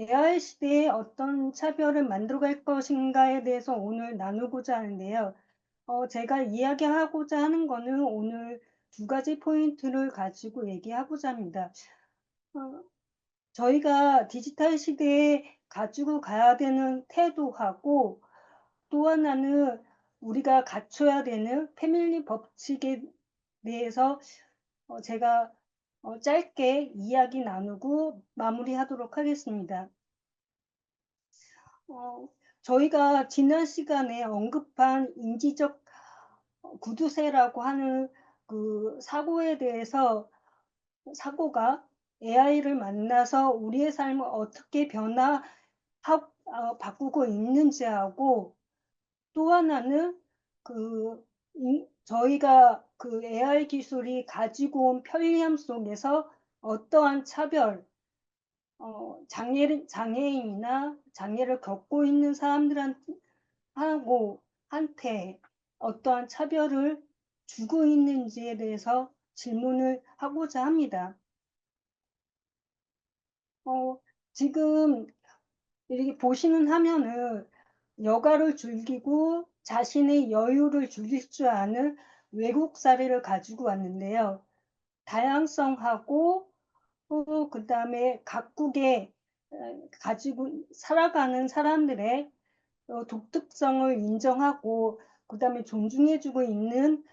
AI 시대에 어떤 차별을 만들어갈 것인가에 대해서 오늘 나누고자 하는데요. 제가 이야기하고자 하는 거는 오늘 두 가지 포인트를 가지고 얘기하고자 합니다. 어, 저희가 디지털 시대에 가지고 가야 되는 태도하고 또 하나는 우리가 갖춰야 되는 패밀리 법칙에 대해서 제가 짧게 이야기 나누고 마무리하도록 하겠습니다. 어, 저희가 지난 시간에 언급한 인지적 구두쇠라고 하는 그 사고에 대해서 사고가 AI를 만나서 우리의 삶을 어떻게 바꾸고 있는지하고 또 하나는 그 저희가 그 AI 기술이 가지고 온 편리함 속에서 어떠한 차별, 장애인이나 장애를 겪고 있는 한테 어떠한 차별을 주고 있는지에 대해서 질문을 하고자 합니다. 지금 이렇게 보시는 화면은 여가를 즐기고 자신의 여유를 즐길 줄 아는 외국 사례를 가지고 왔는데요. 다양성하고 그다음에 각국의 가지고 살아가는 사람들의 독특성을 인정하고 그다음에 존중해주고 있는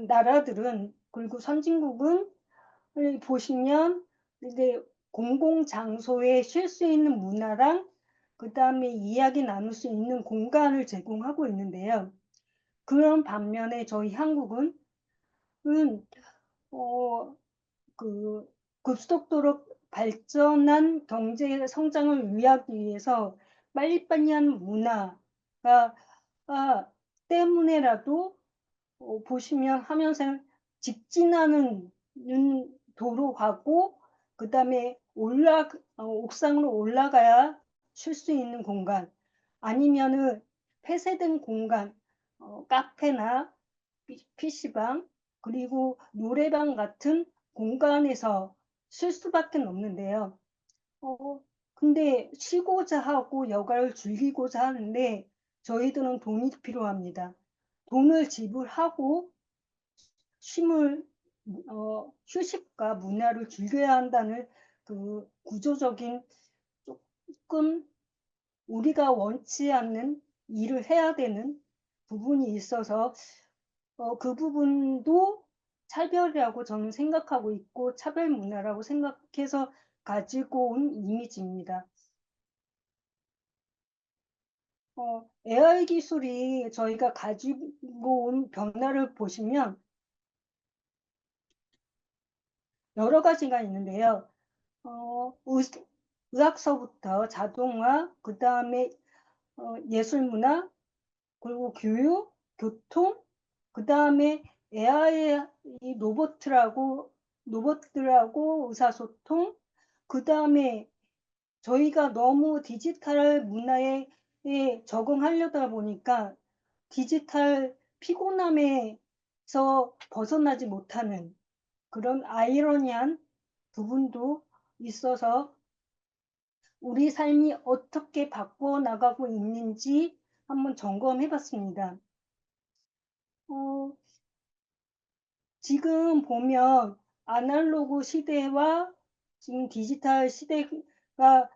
나라들은 그리고 선진국은 보시면 이제 공공장소에 쉴 수 있는 문화랑 그다음에 이야기 나눌 수 있는 공간을 제공하고 있는데요. 그런 반면에 저희 한국은 어, 그 급속도로 발전한 경제 성장을 위하기 위해서 빨리빨리한 문화가 때문에라도 보시면 하면서 직진하는 도로하고 그다음에 옥상으로 올라가야 쉴 수 있는 공간 아니면은 폐쇄된 공간 카페나 PC방 그리고 노래방 같은 공간에서 쉴 수밖에 없는데요. 어, 근데 쉬고자 하고 여가를 즐기고자 하는데 저희들은 돈이 필요합니다. 돈을 지불하고 쉼을 휴식과 문화를 즐겨야 한다는 그 구조적인 조금 우리가 원치 않는 일을 해야 되는 부분이 있어서 그 부분도 차별이라고 저는 생각하고 있고 차별 문화라고 생각해서 가지고 온 이미지입니다. AI 기술이 저희가 가지고 온 변화를 보시면 여러 가지가 있는데요. 의학서부터 자동화, 그 다음에 예술문화, 그리고 교육, 교통, 그 다음에 AI 로봇들하고 의사소통, 그 다음에 저희가 너무 디지털 문화에 적응하려다 보니까 디지털 피곤함에서 벗어나지 못하는 그런 아이러니한 부분도 있어서 우리 삶이 어떻게 바꿔 나가고 있는지 한번 점검해 봤습니다. 지금 보면 아날로그 시대와 지금 디지털 시대가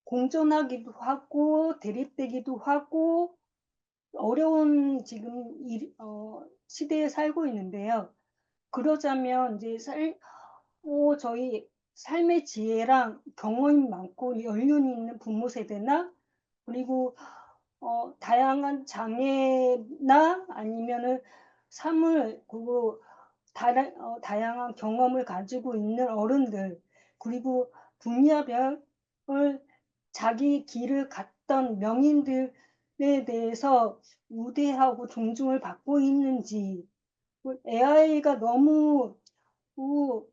공존하기도 하고 대립되기도 하고 어려운 지금 시대에 살고 있는데요. 그러자면 이제 저희 삶의 지혜랑 경험이 많고 연륜이 있는 부모 세대나 그리고 다양한 장애나 아니면은 삶을 그리고 다양한 경험을 가지고 있는 어른들 그리고 분야별을 자기 길을 갔던 명인들에 대해서 우대하고 존중을 받고 있는지 AI가 너무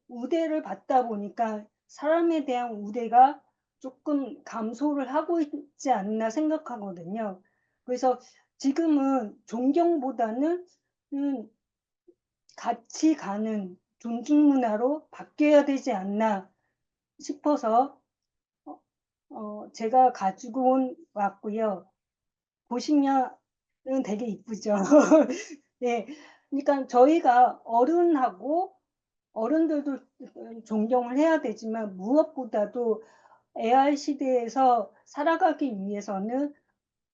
우대를 받다 보니까 사람에 대한 우대가 조금 감소를 하고 있지 않나 생각하거든요. 그래서 지금은 존경보다는 같이 가는 존중 문화로 바뀌어야 되지 않나 싶어서 제가 가지고 왔고요. 보시면은 되게 이쁘죠. 네. 그러니까 저희가 어른들도 존경을 해야 되지만 무엇보다도 AI 시대에서 살아가기 위해서는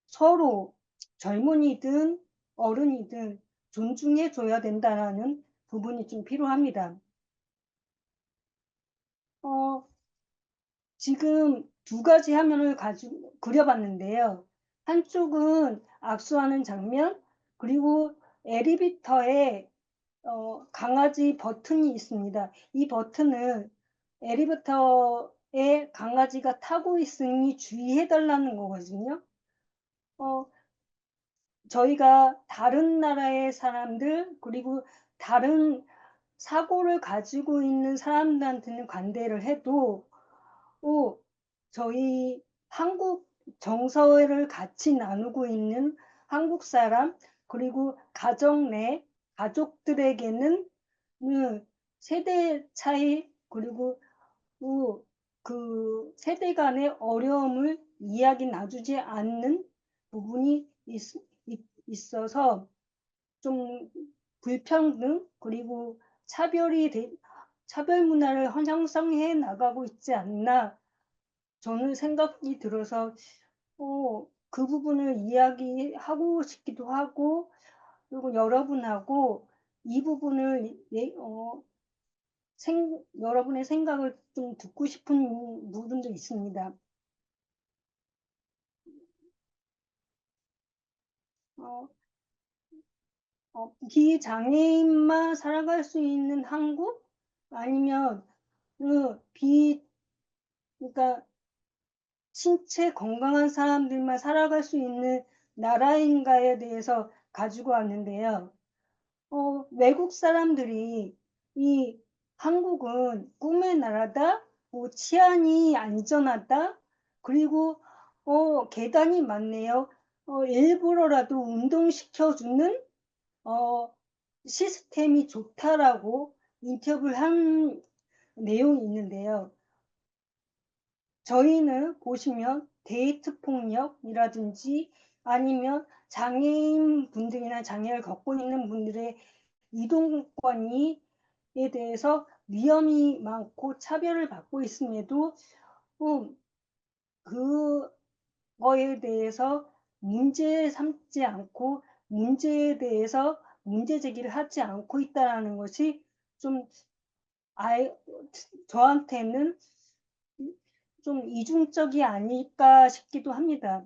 서로 젊은이든 어른이든 존중해 줘야 된다라는 부분이 좀 필요합니다. 어 지금 두 가지 화면을 가지고 그려 봤는데요. 한쪽은 악수하는 장면, 그리고 엘리베이터에 강아지 버튼이 있습니다. 이 버튼은 엘리베이터에 강아지가 타고 있으니 주의해 달라는 거거든요. 어 저희가 다른 나라의 사람들, 그리고 다른 사고를 가지고 있는 사람들한테는 관대를 해도 저희 한국 정서를 같이 나누고 있는 한국 사람, 그리고 가정 내 가족들에게는 세대 차이, 그리고 그 세대 간의 어려움을 이야기 나누지 않는 부분이 있어서 좀 불평등, 그리고 차별 문화를 형성해 나가고 있지 않나, 저는 생각이 들어서 그 부분을 이야기하고 싶기도 하고, 그리고 여러분하고 이 부분을 여러분의 생각을 좀 듣고 싶은 부분도 있습니다. 어 비장애인만 살아갈 수 있는 한국? 아니면 그 비 그러니까 신체 건강한 사람들만 살아갈 수 있는 나라인가에 대해서 가지고 왔는데요. 외국 사람들이 이 "한국은 꿈의 나라다. 치안이 안전하다. 그리고 계단이 많네요. 일부러라도 운동시켜 주는 어 시스템이 좋다."라고 인터뷰를 한 내용이 있는데요. 저희는 보시면 데이트 폭력이라든지 아니면 장애인분들이나 장애를 갖고 있는 분들의 이동권이 에 대해서 위험이 많고 차별을 받고 있음에도 음 그거에 대해서 문제 삼지 않고 문제에 대해서 문제 제기를 하지 않고 있다라는 것이 좀 아이 저한테는 좀 이중적이 아닐까 싶기도 합니다.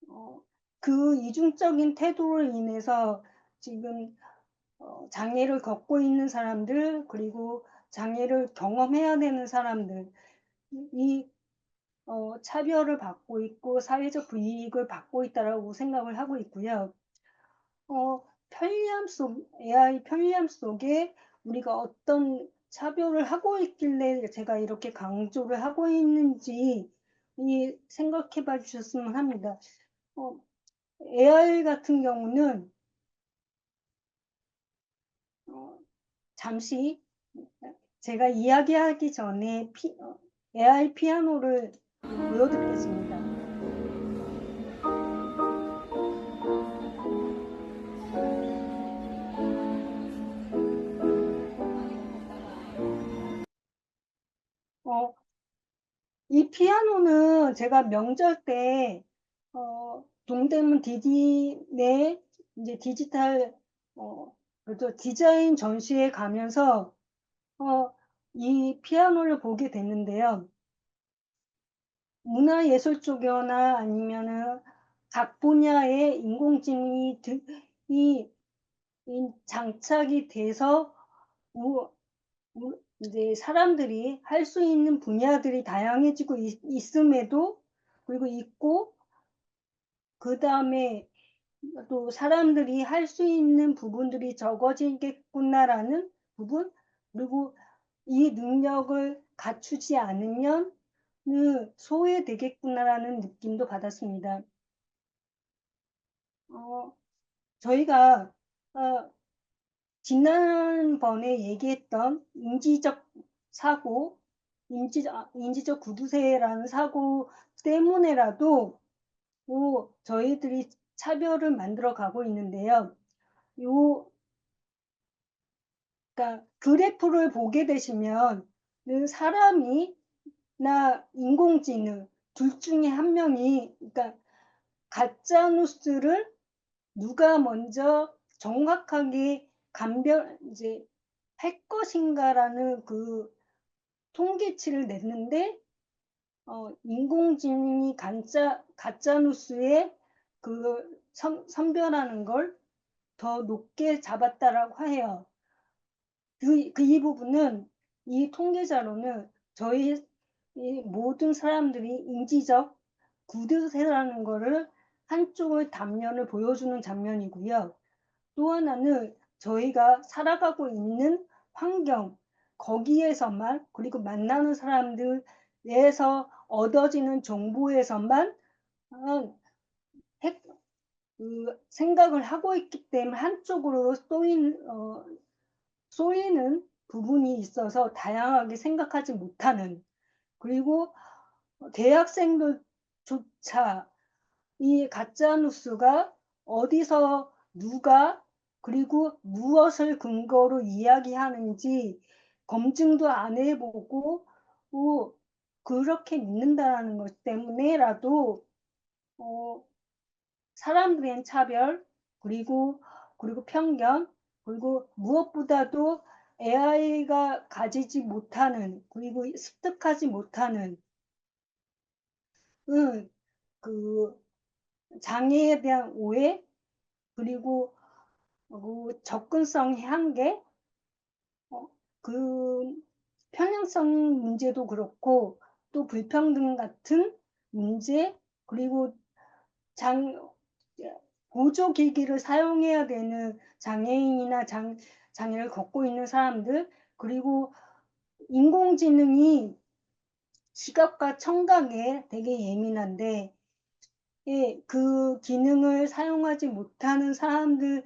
어 그 이중적인 태도로 인해서 지금 장애를 겪고 있는 사람들, 그리고 장애를 경험해야 되는 사람들, 이 차별을 받고 있고 사회적 불이익을 받고 있다라고 생각을 하고 있고요. AI 편리함 속에 우리가 어떤 차별을 하고 있길래 제가 이렇게 강조를 하고 있는지 생각해 봐 주셨으면 합니다. 어 AI 같은 경우는 어 잠시 제가 이야기하기 전에 AI 피아노를 보여 드리겠습니다. 어 이 피아노는 제가 명절 때 동대문 디디 내 인제 디지털 그죠 디자인 전시회 가면서 어 이 피아노를 보게 됐는데요. 문화예술 쪽이나 아니면은 각 분야의 인공지능이 이 장착이 돼서 우 우 인제 사람들이 할 수 있는 분야들이 다양해지고 있음에도 그리고 있고, 그다음에 또 '사람들이 할 수 있는 부분들이 적어지겠구나.'라는 부분, 그리고 '이 능력을 갖추지 않으면 소외되겠구나.'라는 느낌도 받았습니다. 어 저희가 어 지난번에 얘기했던 인지적 사고, 인지적 구두쇠라는 사고 때문에라도 저희들이 차별을 만들어 가고 있는데요. 요 그러니까 그래프를 보게 되시면 사람이나 인공지능 둘 중에 한 명이 그러니까 가짜 뉴스를 누가 먼저 정확하게 감별 이제 할 것인가라는 그 통계치를 냈는데 인공지능이 가짜 뉴스의 그 선별하는 걸 더 높게 잡았다라고 해요. 이 부분은 이 통계자료는 저희 이 모든 사람들이 인지적 구두쇠라는 거를 한쪽의 단면을 보여주는 장면이고요. 또 하나는 저희가 살아가고 있는 환경, 거기에서만 그리고 만나는 사람들에서 얻어지는 정보에서만 생각을 하고 있기 때문에 한쪽으로 쏠리는 부분이 있어서 다양하게 생각하지 못하는, 그리고 대학생들조차 이 가짜 뉴스가 어디서 누가 그리고 무엇을 근거로 이야기하는지 검증도 안 해보고 그렇게 믿는다는 것 때문에라도 어 사람들의 차별 그리고 편견, 그리고 무엇보다도 AI가 가지지 못하는, 그리고 습득하지 못하는 그 장애에 대한 오해, 그리고 접근성의 한계, 그 편향성 문제도 그렇고 또 불평등 같은 문제, 그리고 장 보조기기를 사용해야 되는 장애인이나 장애를 겪고 있는 사람들, 그리고 인공지능이 시각과 청각에 되게 예민한데 그 기능을 사용하지 못하는 사람들에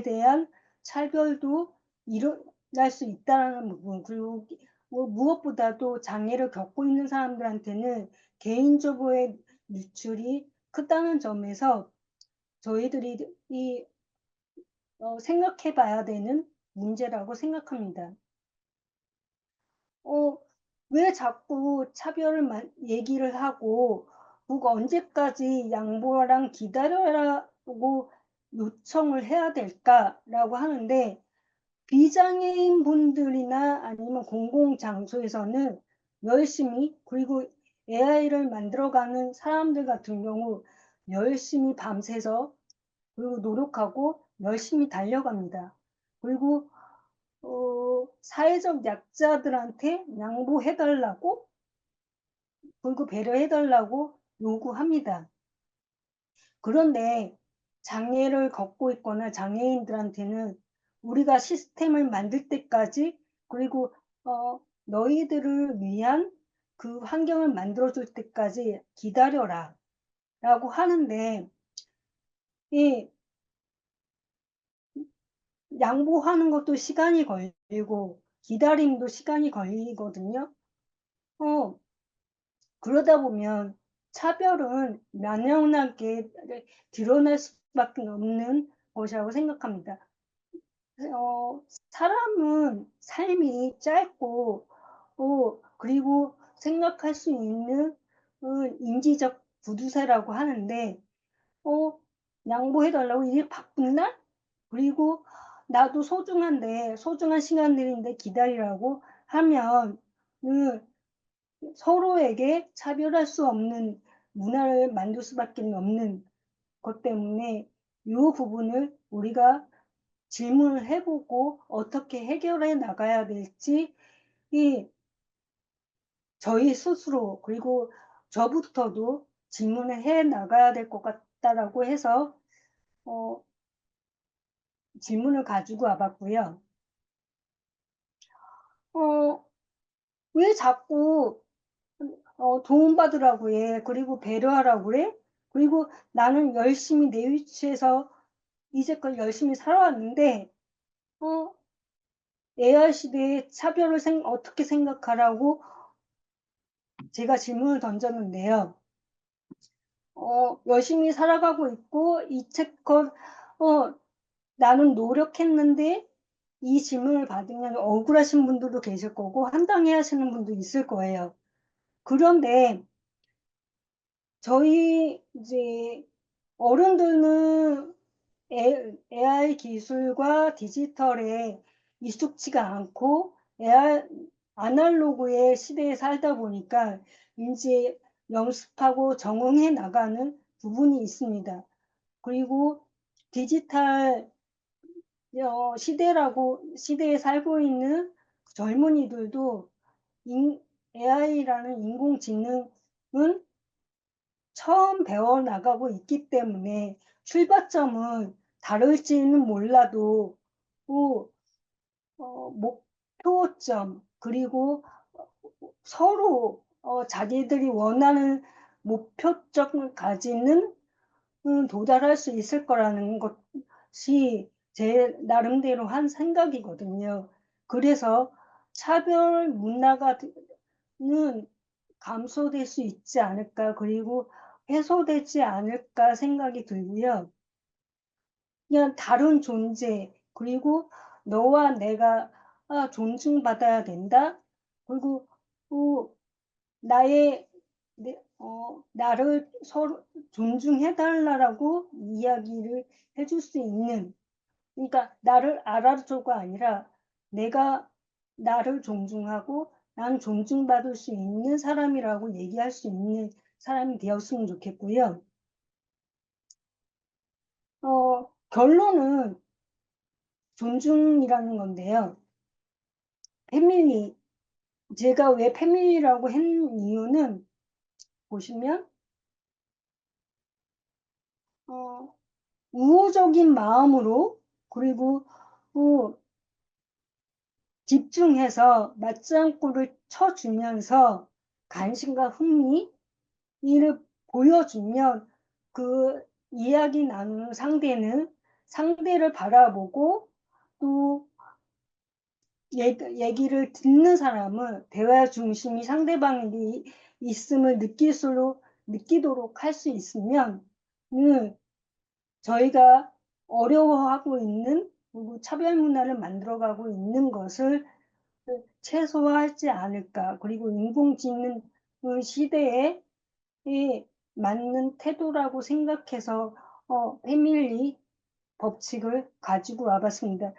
대한 차별도 일어날 수 있다는 부분, 그리고 무엇보다도 장애를 겪고 있는 사람들한테는 개인정보의 유출이 크다는 점에서 저희들이 생각해 봐야 되는 문제라고 생각합니다. 왜 자꾸 차별을 얘기를 하고 누가 언제까지 양보랑 기다려라고 요청을 해야 될까라고 하는데, 비장애인 분들이나 아니면 공공장소에서는 열심히, 그리고 AI를 만들어가는 사람들 같은 경우 열심히 밤새서 그리고 노력하고 열심히 달려갑니다. 그리고 사회적 약자들한테 양보해 달라고, 그리고 배려해 달라고 요구합니다. 그런데 장애를 겪고 있거나 장애인들한테는 우리가 시스템을 만들 때까지, 그리고 너희들을 위한 그 환경을 만들어 줄 때까지 기다려라 라고 하는데, 이 양보하는 것도 시간이 걸리고 기다림도 시간이 걸리거든요. 그러다 보면 차별은 만연하게 드러날 수밖에 없는 것이라고 생각합니다. 사람은 삶이 짧고 그리고 생각할 수 있는 인지적 구두쇠라고 하는데 양보해 달라고, 이게 바쁜 날? 그리고 나도 소중한 시간들인데 기다리라고 하면 서로에게 차별할 수 없는 문화를 만들 수밖에 없는 것 때문에 이 부분을 우리가 질문을 해보고 어떻게 해결해 나가야 될지 저희 스스로, 그리고 저부터도 질문을 해 나가야 될 것 같다라고 해서 질문을 가지고 와봤고요. 왜 자꾸 도움받으라고 해, 그리고 배려하라고 해, 그리고 나는 열심히 내 위치에서 이제껏 열심히 살아왔는데 AI 시대에 차별을 어떻게 생각하라고 제가 질문을 던졌는데요. 열심히 살아가고 있고 이체껏 나는 노력했는데 이 질문을 받으면 억울하신 분들도 계실 거고 한당해 하시는 분도 있을 거예요. 그런데 저희 이제 어른들은 AI 기술과 디지털에 익숙지가 않고 아날로그의 시대에 살다 보니까 이제 연습하고 적응해 나가는 부분이 있습니다. 그리고 디지털 시대에 살고 있는 젊은이들도 AI라는 인공지능은 처음 배워나가고 있기 때문에 출발점은 다를지는 몰라도 목표점 그리고 서로 자기들이 원하는 목표점을 가지는 도달할 수 있을 거라는 것이 제 나름대로 한 생각이거든요. 그래서 차별 문화가 감소될 수 있지 않을까, 그리고 해소되지 않을까 생각이 들고요. 그냥 다른 존재, 그리고 너와 내가 존중받아야 된다. 그리고 나를 서로 존중해달라고 이야기를 해줄 수 있는, 그러니까 나를 알아줘가 아니라 내가 나를 존중하고 난 존중받을 수 있는 사람이라고 얘기할 수 있는 사람이 되었으면 좋겠고요. 결론은 존중이라는 건데요. 패밀리, 제가 왜 패밀리라고 했는 이유는 보시면 우호적인 마음으로 그리고 집중해서 맞장구를 쳐주면서 관심과 흥미를 보여주면 그 이야기 나누는 상대는 상대를 바라보고 또 얘기를 듣는 사람은 대화 중심이 상대방에게 있음을 느끼도록 할 수 있으면 저희가 어려워하고 있는 차별 문화를 만들어가고 있는 것을 최소화하지 않을까. 그리고 인공지능 시대에 맞는 태도라고 생각해서 패밀리 법칙을 가지고 와봤습니다.